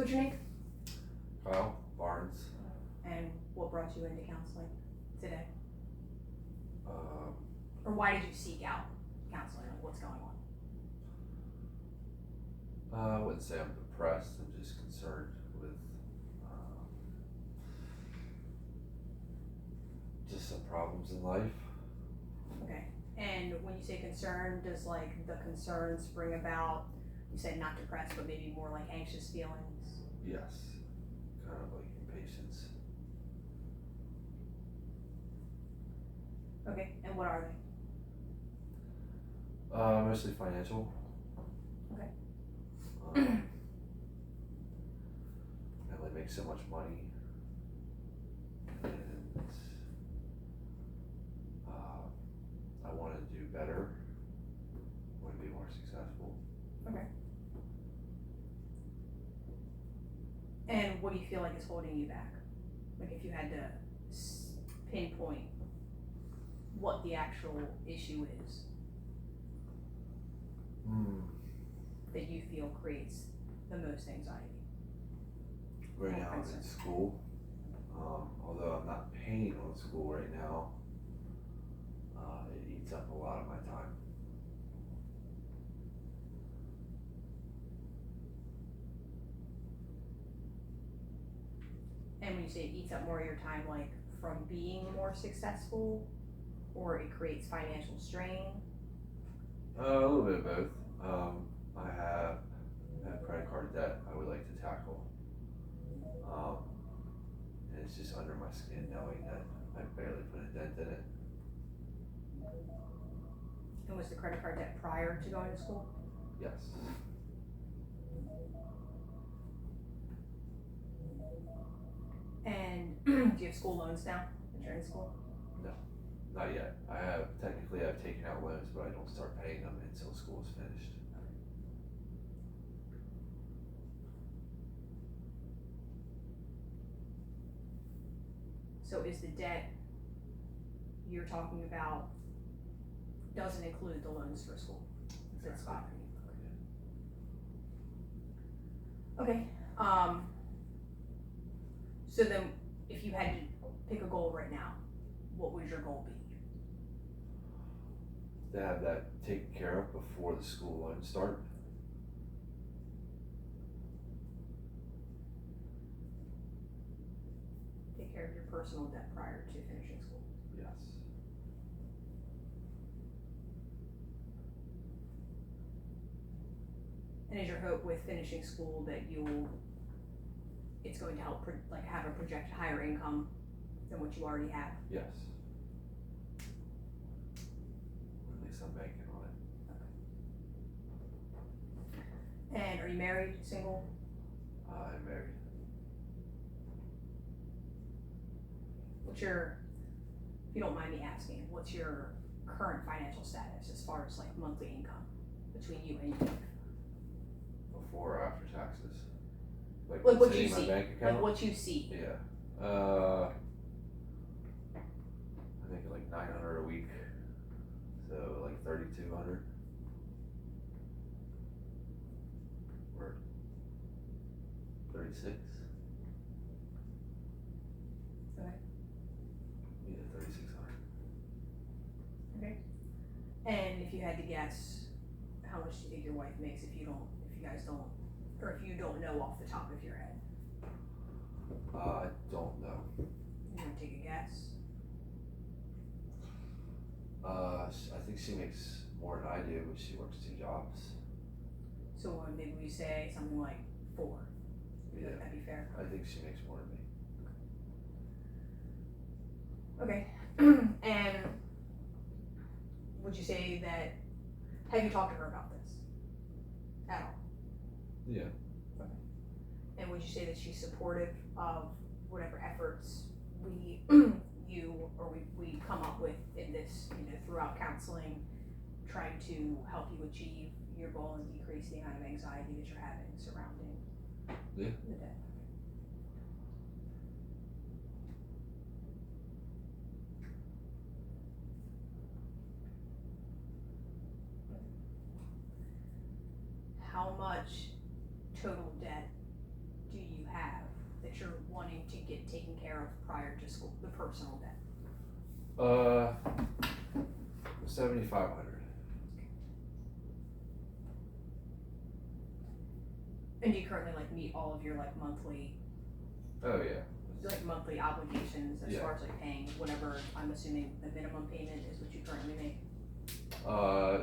So what's your name? Kyle Barnes. And what brought you into counseling today? Um, Or why did you seek out counseling? Like, what's going on? I wouldn't say I'm depressed. I'm just concerned with just some problems in life. Okay. And when you say concern, does like the concerns bring about, you said not depressed, but maybe more like anxious feelings? Yes, kind of like impatience. Okay. And what are they? Mostly financial. Okay. I only make so much money, and I want to do better. I want to be more successful. Okay. And what do you feel like is holding you back? Like if you had to pinpoint what the actual issue is that you feel creates the most anxiety. Right now I'm in school. Although I'm not paying on school right now, it eats up a lot of my time. And when you say it eats up more of your time, like from being more successful, or it creates financial strain? A little bit of both. I have credit card debt I would like to tackle. And it's just under my skin knowing that I barely put a dent in it. And was the credit card debt prior to going to school? Yes. And do you have school loans now that you're in school? No, not yet. I've taken out loans, but I don't start paying them until school is finished. So is the debt you're talking about doesn't include the loans for school? That's fine. Okay. So then, if you had to pick a goal right now, what would your goal be? To have that taken care of before the school loans start. Take care of your personal debt prior to finishing school. Yes. And is your hope with finishing school that it's going to help have a project higher income than what you already have? Yes. Or at least I'm banking on it. And are you married, single? I'm married. If you don't mind me asking, what's your current financial status as far as like monthly income between you and your wife? Before or after taxes? Like what what's you in my see. bank account? Like what you see. Yeah. I make like 900 a week, so like 3,200. Or 36. Okay. Yeah, 3,600. Okay. And if you had to guess, how much do you think your wife makes if you guys don't, or if you don't know off the top of your head? I don't know. You want to take a guess? I think she makes more than I do, but she works 2 jobs. So maybe we say something like 4. Yeah. That'd be fair. I think she makes more than me. Okay. And would you say that, have you talked to her about this at all? Yeah. Okay. And would you say that she's supportive of whatever efforts we come up with in this, throughout counseling, trying to help you achieve your goal and decrease the amount of anxiety that you're having surrounding the debt? How much total debt do have that you're wanting to get taken care of prior to school, the personal debt? 7,500. And do you currently like meet all of your like monthly Oh yeah. obligations as Yeah. far as like paying whatever, I'm assuming the minimum payment is what you currently make? Yeah,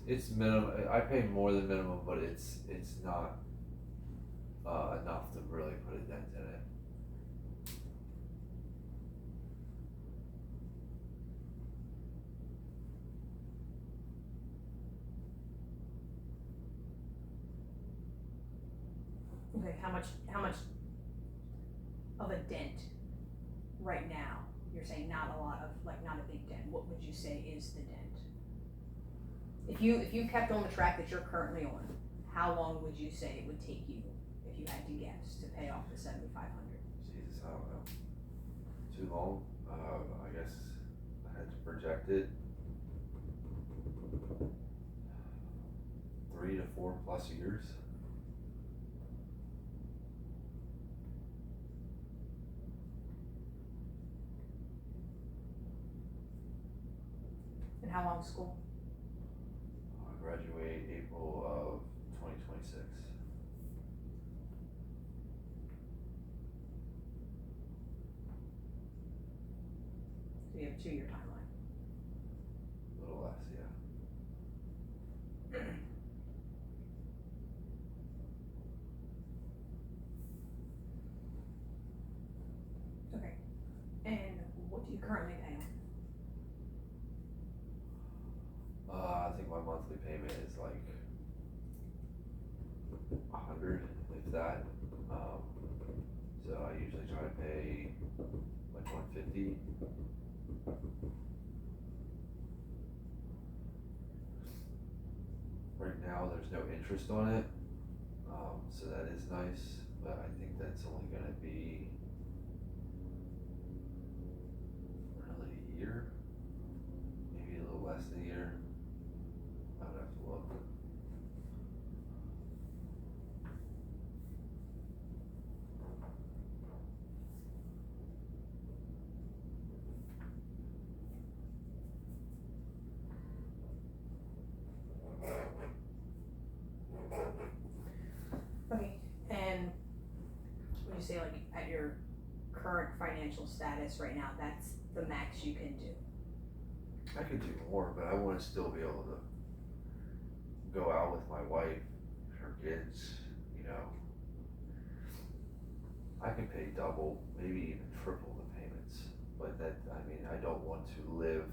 it's minimum. I pay more than minimum, but it's not enough to really put a dent in it. Okay, how much of a dent right now? You're saying not a lot of, like not a big dent, what would you say is the dent? If you kept on the track that you're currently on, how long would you say it would take you, if you had to guess, to pay off the 7,500? Jesus, I don't know. Too long. I guess I had to project it 3 to 4 plus years. And how long school? I graduate April of 2026. So you have a 2-year timeline. A little less, yeah. Okay, and what do you currently pay on? I think my monthly payment is like 100, if that. So I usually try to pay like 150. Right now, there's no interest on it, so that is nice. But I think that's only gonna be really a year, maybe a little less than a year. I would have to look. Okay, and would you say like at your current financial status right now, that's the max you can do? I could do more, but I want to still be able to go out with my wife, her kids, you know. I can pay double, maybe even triple the payments, but that, I mean, I don't want to live,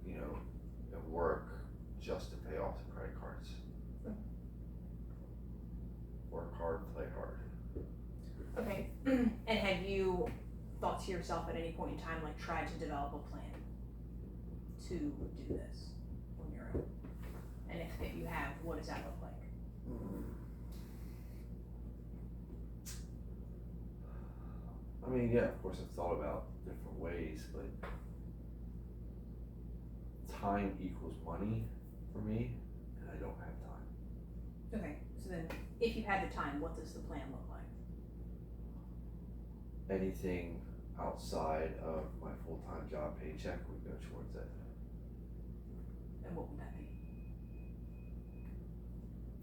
you know, and work just to pay off the credit cards. Work hard, play hard. Okay, and have you thought to yourself at any point in time, like tried to develop a plan to do this on your own? And if you have, what does that look like? I mean, yeah, of course I've thought about different ways, but time equals money for me, and I don't have time. Okay, so then if you had the time, what does the plan look like? Anything outside of my full-time job paycheck would go towards it. And what would that be?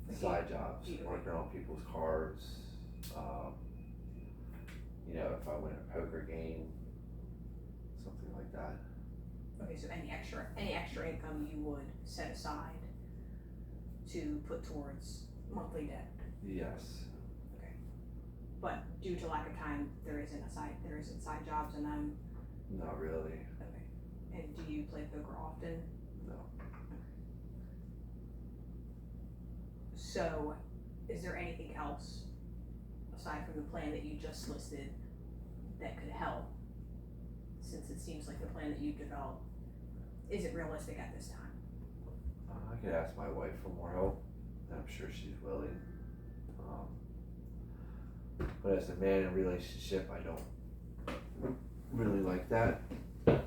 Like Side jobs, you- working on people's cards, you know, if I win a poker game, something like that. Okay, so any extra income you would set aside to put towards monthly debt. Yes. But due to lack of time, there isn't side jobs, and I'm Not really. okay. And do you play poker often? No. So, is there anything else aside from the plan that you just listed that could help? Since it seems like the plan that you've developed isn't realistic at this time. I could ask my wife for more help, and I'm sure she's willing. But as a man in a relationship, I don't really like that. You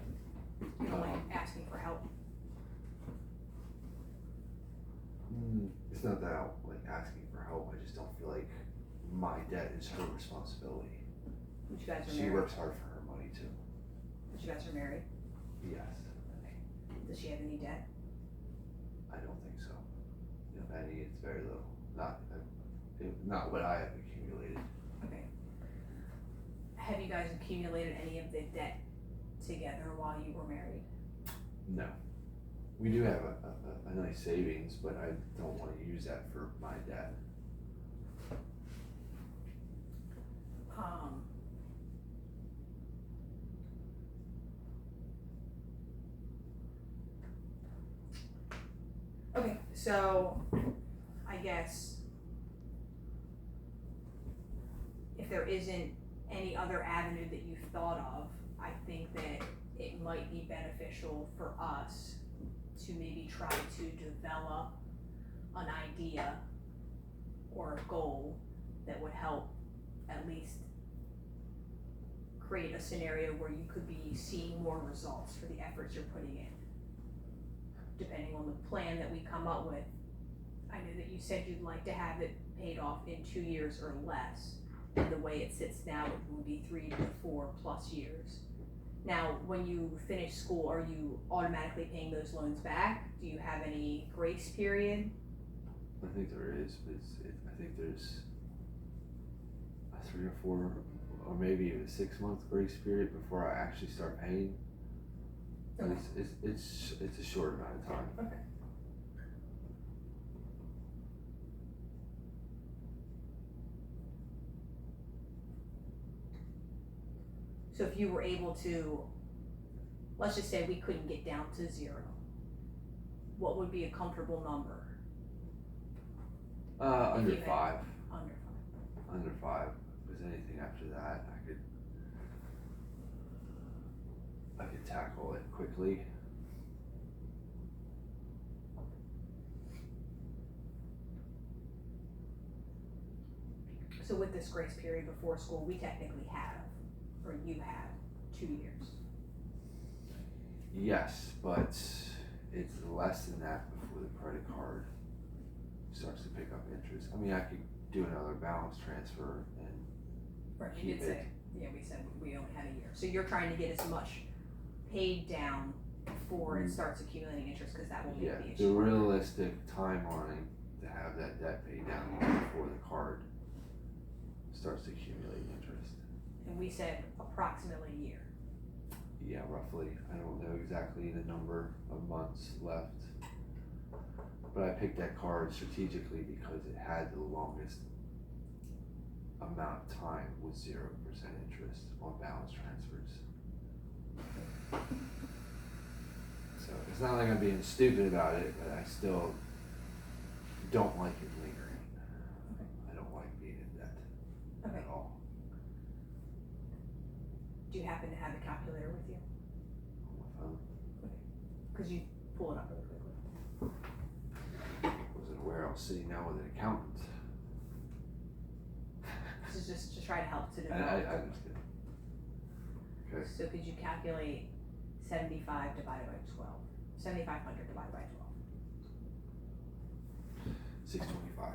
don't like asking for help. It's not that I don't like asking for help, I just don't feel like my debt is her responsibility. But you guys are She married. works hard for her money too. But you guys are married. Yes, Okay. Does she have any debt? I don't think so. If any, it's very little. Not what I have accumulated. Okay. Have you guys accumulated any of the debt together while you were married? No. We do have a nice savings, but I don't wanna use that for my debt. Um. Okay, so I guess if there isn't any other avenue that you've thought of, I think that it might be beneficial for us to maybe try to develop an idea or a goal that would help at least create a scenario where you could be seeing more results for the efforts you're putting in. Depending on the plan that we come up with, I know that you said you'd like to have it paid off in 2 years or less. And the way it sits now, it would be 3 to 4+ years. Now, when you finish school, are you automatically paying those loans back? Do you have any grace period? I think there is, but I think there's a 3 or 4, or maybe even a 6-month grace period before I actually start paying. But it's a short amount of time. Okay. So if you were able to, let's just say we couldn't get down to 0, what would be a comfortable number? Under you had- 5. Under 5. Under 5. If there's anything after that, I could tackle it quickly. So with this grace period before school, we technically have, or you have, 2 years. Yes, but it's less than that before the credit card starts to pick up interest. I mean, I could do another balance transfer and Right, you did keep say, it. yeah, we said we only had a year. So you're trying to get as much paid down before it starts accumulating interest, cause that will make Yeah, the the issue. realistic timeline to have that debt paid down even before the card starts to accumulate interest. And we said approximately a year. Yeah, roughly. I don't know exactly the number of months left. But I picked that card strategically because it had the longest amount of time with 0% interest on balance transfers. So it's not like I'm being stupid about it, but I still don't like it lingering. I don't like being in debt Okay. at all. Do you happen to have a calculator with you? On my phone. Cause you pull it up really quickly. Wasn't aware I was sitting down with an accountant. This is just to try to help to I develop. understand. Okay. So could you calculate 75 divided by 12? 7,500 divided by 12. 625.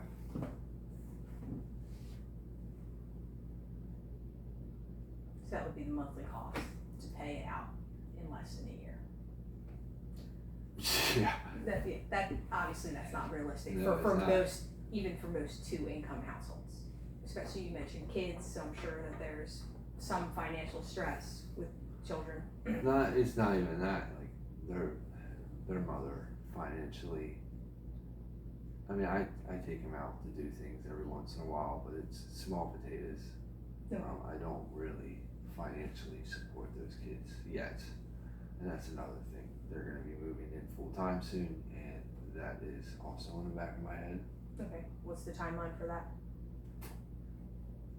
So that would be the monthly cost to pay it out in less than a year. Yeah. That obviously that's not realistic No, for it's not. most, even for most 2-income households. Especially you mentioned kids, so I'm sure that there's some financial stress with children. It's not even that, like, their mother financially, I mean, I take them out to do things every once in a while, but it's small potatoes. Okay. I don't really financially support those kids yet, and that's another thing. They're gonna be moving in full-time soon, and that is also in the back of my head. Okay, what's the timeline for that?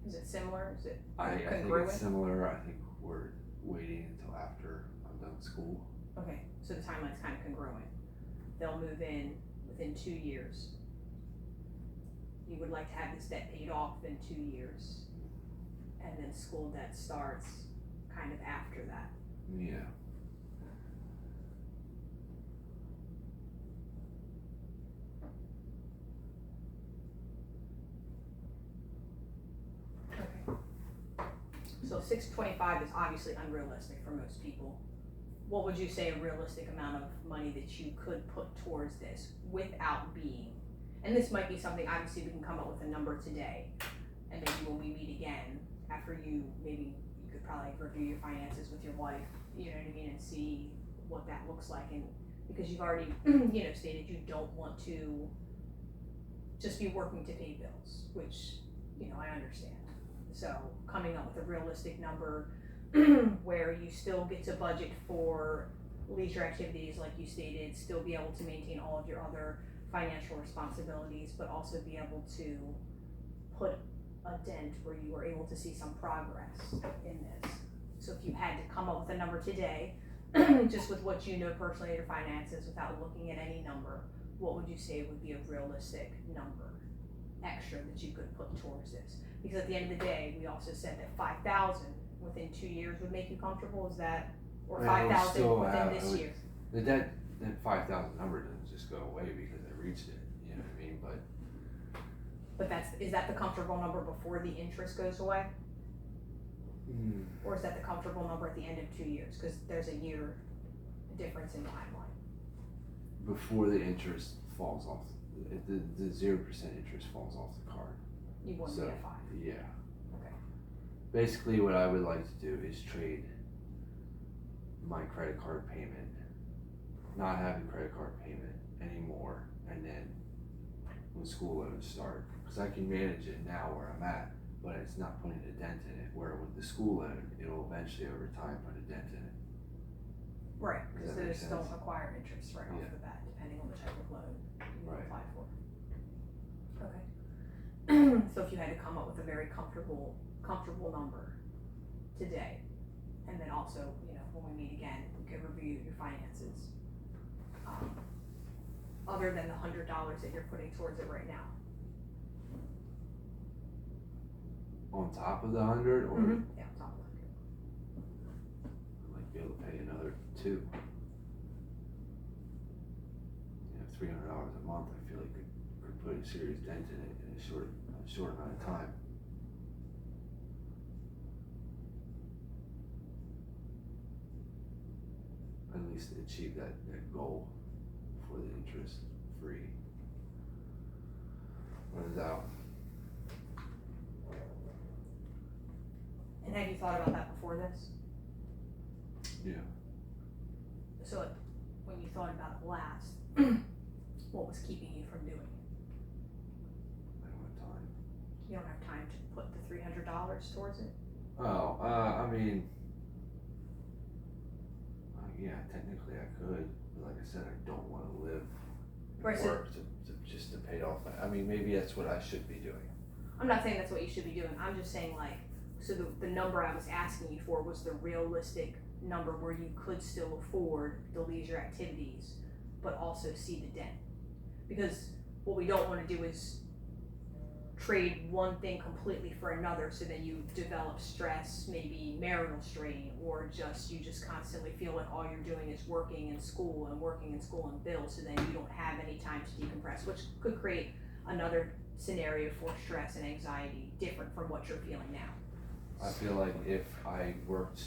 Is it similar? Is it I think congruent? it's similar. I think we're waiting until after I'm done school. Okay, so the timeline's kind of congruent. They'll move in within 2 years. You would like to have this debt paid off in 2 years. And then school debt starts kind of after that. Yeah. 625 is obviously unrealistic for most people. What would you say a realistic amount of money that you could put towards this without being, and this might be something, obviously we can come up with a number today, and maybe when we meet again, after maybe you could probably review your finances with your wife, you know what I mean, and see what that looks like, and because you've already, stated you don't want to just be working to pay bills, which, I understand. So coming up with a realistic number where you still get to budget for leisure activities, like you stated, still be able to maintain all of your other financial responsibilities, but also be able to put a dent where you were able to see some progress in this. So if you had to come up with a number today, just with what you know personally of your finances without looking at any number, what would you say would be a realistic number extra that you could put towards this? Because at the end of the day, we also said that 5,000 within 2 years would make you comfortable. Is that, or 5,000 within this year? That 5,000 number doesn't just go away because I reached it, you know what I mean, But is that the comfortable number before the interest goes away? Or is that the comfortable number at the end of 2 years? Because there's a year difference in timeline. before the interest falls off, the 0% interest falls off the card. You wouldn't be at 5. Yeah. Okay. Basically what I would like to do is trade my credit card payment, not having credit card payment anymore, and then when school loans start, because I can manage it now where I'm at, but it's not putting a dent in it, where with the school loan, it'll eventually over time put a dent in it. Right, Does because that make those sense? don't require interest right off Yeah. the bat, depending on the type of loan you Right. apply for. Okay. So if you had to come up with a very comfortable number today, and then also, when we meet again, we could review your finances. Other than the $100 that you're putting towards it right now. On top of the 100, or Yeah, on top of that. I might be able to pay another 2. $300 a month, I feel like could put a serious dent in it in a short amount of time. At least achieve that goal for the interest free. Runs out. And have you thought about that before this? Yeah. So when you thought about it last, what was keeping you from doing it? I don't have time. You don't have time to put the $300 towards it? Oh, I mean, yeah, technically I could, but like I said, I don't want to live Right, and so- work to just to pay it off. I mean, maybe that's what I should be doing. I'm not saying that's what you should be doing, I'm just saying so the number I was asking you for was the realistic number where you could still afford the leisure activities, but also see the dent. Because what we don't wanna do is trade one thing completely for another, so then you develop stress, maybe marital strain, or you just constantly feel like all you're doing is working in school and bills, so then you don't have any time to decompress, which could create another scenario for stress and anxiety different from what you're feeling now. I feel like if I worked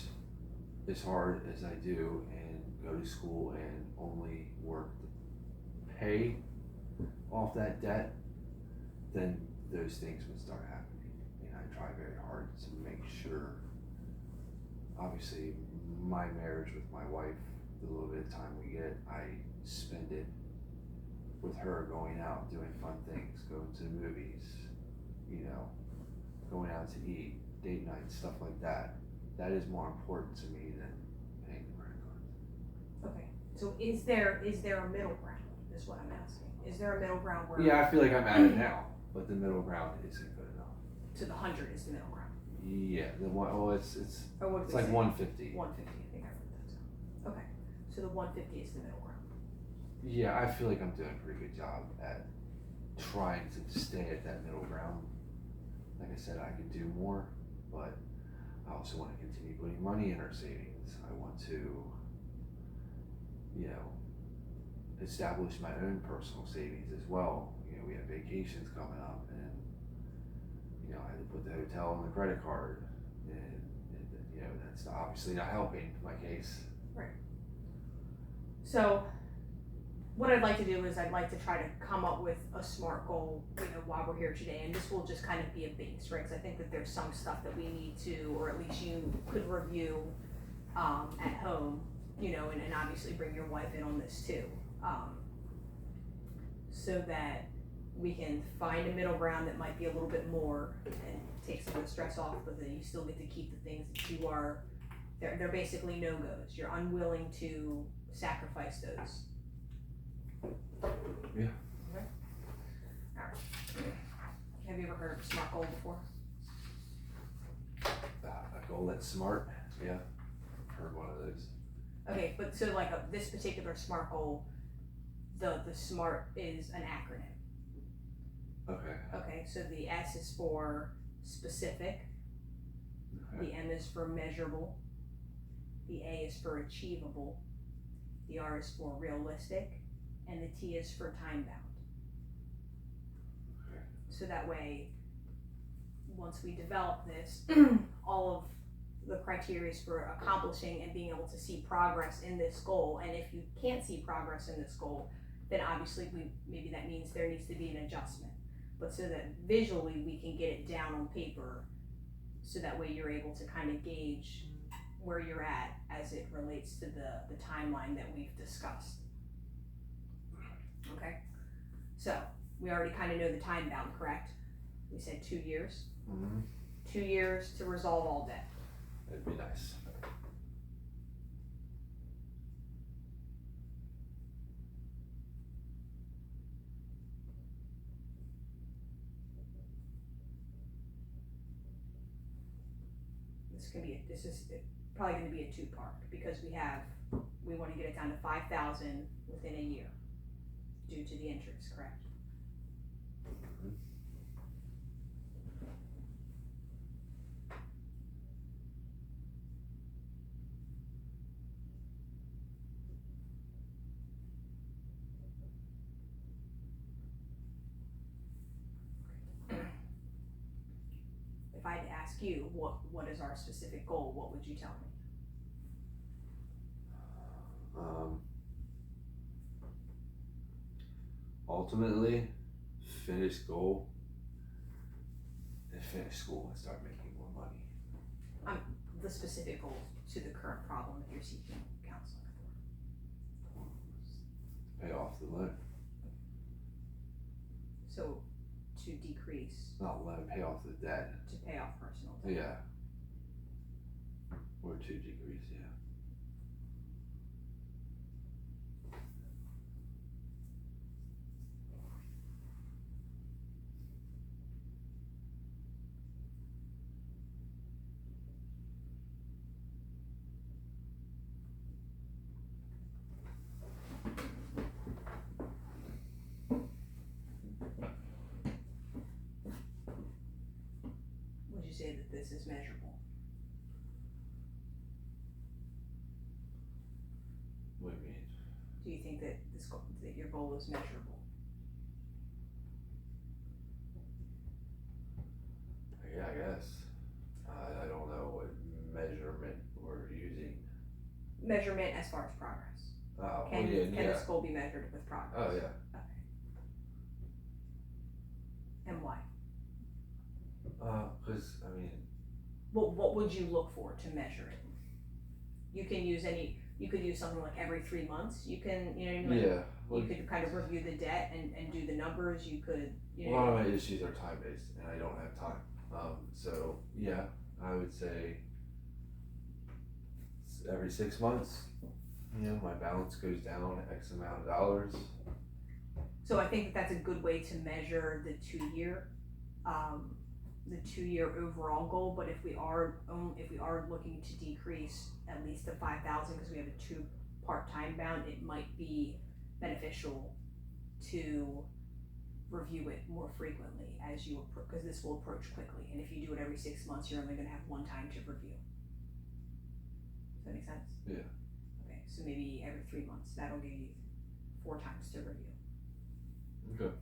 as hard as I do and go to school and only work to pay off that debt, then those things would start happening. And I try very hard to make sure, obviously, my marriage with my wife, the little bit of time we get, I spend it with her going out, doing fun things, going to the movies, going out to eat, date nights, stuff like that. That is more important to me than paying the credit cards. Okay, so is there a middle ground, is what I'm asking? Is there a middle ground where? Yeah, I feel like I'm at it now, but the middle ground isn't good enough. So the 100 is the middle ground? Yeah, the one, oh, it's Or what did we like say? 150. 150, I think I wrote that down. Okay, so the 150 is the middle ground. Yeah, I feel like I'm doing a pretty good job at trying to stay at that middle ground. Like I said, I could do more, but I also want to continue putting money in our savings. I want to, establish my own personal savings as well. We have vacations coming up, and I had to put the hotel on the credit card, and you know, that's obviously not helping my case. So what I'd like to do is I'd like to try to come up with a SMART goal, you know, while we're here today, and this will just kind of be a base, right? Because I think that there's some stuff that we need to, or at least you could review at home, you know, and obviously bring your wife in on this too, so that we can find a middle ground that might be a little bit more and take some of the stress off, but then you still get to keep the things that you are, they're basically no-goes. You're unwilling to sacrifice those. Yeah. Okay. Alright. Have you ever heard of a SMART goal before? A goal that's smart. Yeah. I've heard one of those. Okay, but so like this particular SMART goal, the SMART is an acronym. Okay. Okay, so the S is for specific, Okay. the M is for measurable, the A is for achievable, the R is for realistic, and the T is for time bound. Okay. So that way, once we develop this, all of the criteria for accomplishing and being able to see progress in this goal, and if you can't see progress in this goal, then obviously maybe that means there needs to be an adjustment. But so that visually we can get it down on paper, so that way you're able to kind of gauge where you're at as it relates to the timeline that we've discussed. Okay, so we already kind of know the time bound, correct? We said 2 years. Mm-hmm. 2 years to resolve all debt. That'd be nice. This is probably going to be a two-part, because we want to get it down to 5,000 within a year due to the interest, correct? Mm-hmm. If I had to ask you what is our specific goal, what would you tell me? Ultimately, finish school and finish school and start making more money. The specific goal to the current problem that you're seeking counseling for. Pay off the loan. So to decrease, Not loan, pay off the debt. to pay off personal debt. Yeah. Or to decrease, yeah. Would you say that this is measurable? What do you mean? Do you think that that your goal is measurable? Yeah, I guess. I don't know what measurement we're using. Measurement as far as progress. Can this goal be measured with progress? Oh, yeah. Okay. And why? Because, I mean, What would you look for to measure it? You can use you could use something like every 3 months. You can, you know what I mean? yeah. You could kind of review the debt and do the numbers. You could, A lot of my issues are time-based, and I don't have time. So, yeah, I would say every 6 months, my balance goes down X amount of dollars. So I think that's a good way to measure the 2-year, overall goal. But if we are looking to decrease at least to 5,000 because we have a 2-part time bound, it might be beneficial to review it more frequently as you because this will approach quickly. And if you do it every 6 months, you're only going to have one time to review. Does that make sense? Yeah. Okay, so maybe every 3 months. That'll give you 4 times to review. Okay.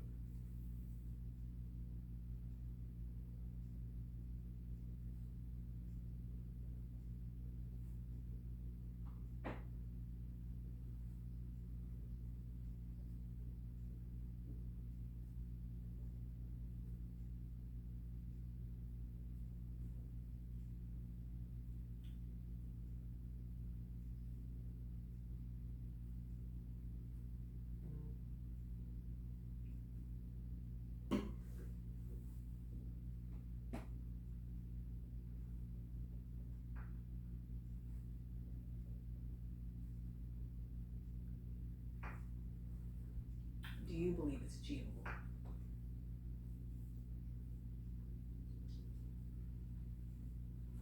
you believe it's achievable?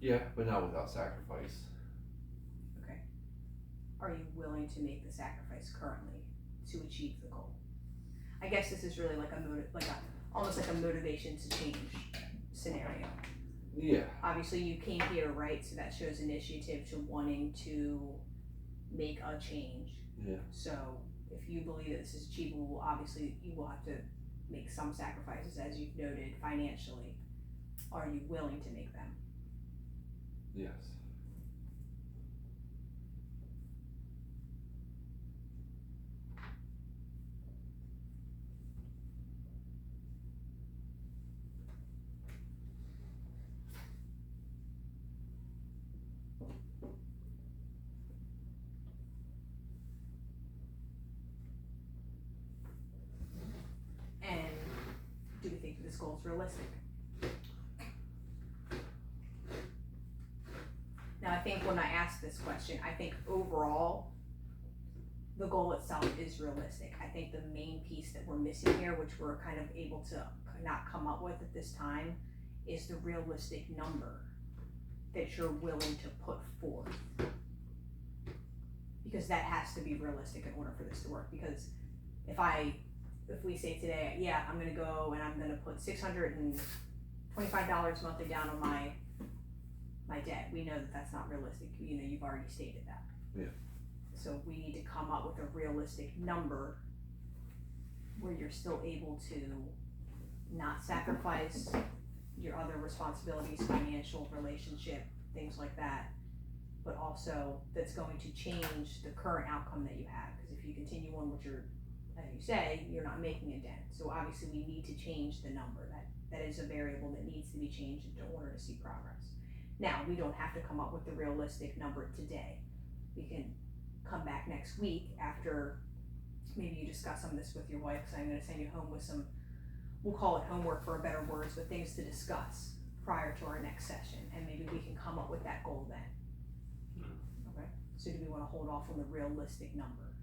Yeah, but not without sacrifice. Okay. Are you willing to make the sacrifice currently to achieve the goal? I guess this is really like almost like a motivation to change scenario. Yeah. Obviously you came here, right? So that shows initiative to wanting to make a change. Yeah. So if you believe that this is achievable, obviously you will have to make some sacrifices, as you've noted, financially. Are you willing to make them? Yes. And do we think this goal is realistic? Now, I think when I ask this question, I think overall, the goal itself is realistic. I think the main piece that we're missing here, which we're kind of able to not come up with at this time, is the realistic number that you're willing to put forth. Because that has to be realistic in order for this to work. Because if we say today, yeah, I'm gonna go and I'm gonna put $625 monthly down on my debt, we know that that's not realistic. You know, you've already stated that. Yeah. So we need to come up with a realistic number where you're still able to not sacrifice your other responsibilities, financial, relationship, things like that, but also that's going to change the current outcome that you have. Because if you continue on with your, as you say, you're not making a dent. So obviously we need to change the number. That is a variable that needs to be changed in order to see progress. Now, we don't have to come up with the realistic number today. We can come back next week after maybe you discuss some of this with your wife, because I'm going to send you home with some, we'll call it homework for better words, but things to discuss prior to our next session, and maybe we can come up with that goal then. Okay, so do we want to hold off on the realistic number?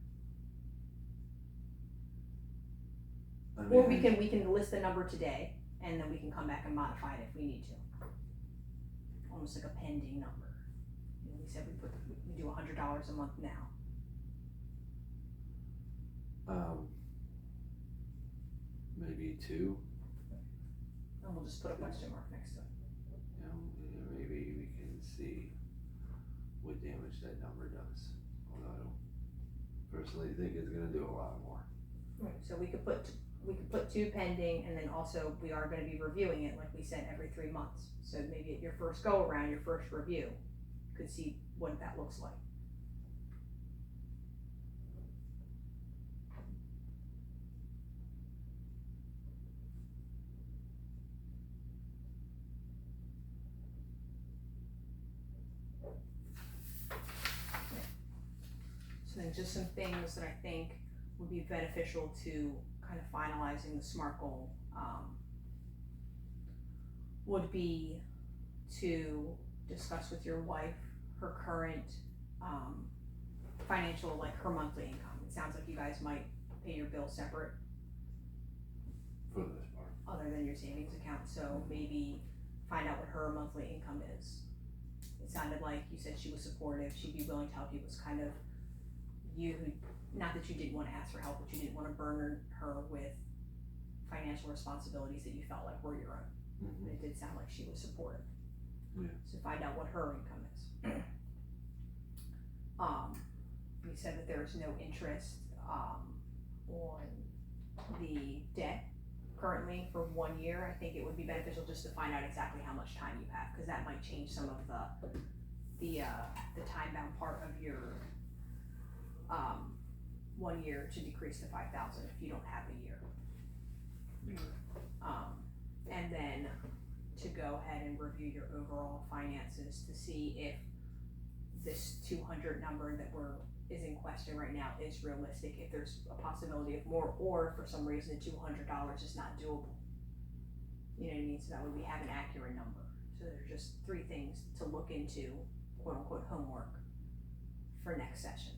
Or we can list the number today, and then we can come back and modify it if we need to. Almost like a pending number. You know, we said we do $100 a month now. Maybe 2. And we'll just put a question mark next to it. You know, maybe we can see what damage that number does. Although I don't personally think it's gonna do a lot more. Right, so we could put 2 pending, and then also we are gonna be reviewing it, like we said, every 3 months. So maybe at your first go around, your first review, you could see what that looks like. So then just some things that I think would be beneficial to kind of finalizing the SMART goal would be to discuss with your wife her current financial, like her monthly income. It sounds like you guys might pay your bills separate For the most part. other than your savings account, so maybe find out what her monthly income is. It sounded like you said she was supportive, she'd be willing to help you. It was kind of you who, not that you didn't want to ask for help, but you didn't want to burden her with financial responsibilities that you felt like were your own. Mm-hmm. It did sound like she was supportive. Yeah. So find out what her income is. You said that there is no interest on the debt currently for 1 year. I think it would be beneficial just to find out exactly how much time you have, because that might change some of the time bound part of your 1 year to decrease to 5,000 if you don't have a year. And then to go ahead and review your overall finances to see if this 200 number that is in question right now is realistic, if there's a possibility of more, or if for some reason $200 is not doable. You know what I mean? So that way we have an accurate number. So there's just 3 things to look into, quote unquote, homework for next session.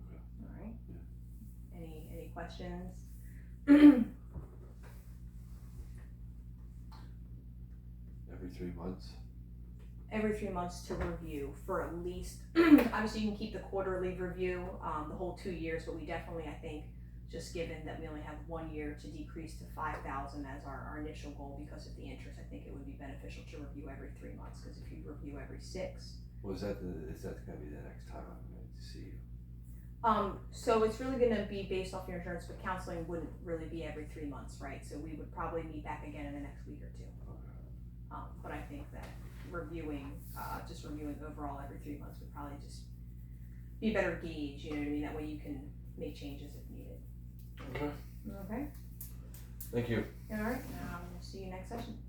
Okay. All right. Yeah. Any questions? Every 3 months. Every 3 months to review for at least, obviously you can keep the quarterly review, the whole 2 years, but we definitely, I think, just given that we only have 1 year to decrease to 5,000 as our initial goal because of the interest, I think it would be beneficial to review every 3 months, because if you review every 6. Well, is that gonna be the next time I'm going to see you? So it's really gonna be based off your insurance, but counseling wouldn't really be every 3 months, right? So we would probably meet back again in the next week or 2. Okay. But I think that reviewing overall every 3 months would probably just be a better gauge, you know what I mean? That way you can make changes if needed. Okay. Okay, Thank you. alright, now I'm gonna see you next session.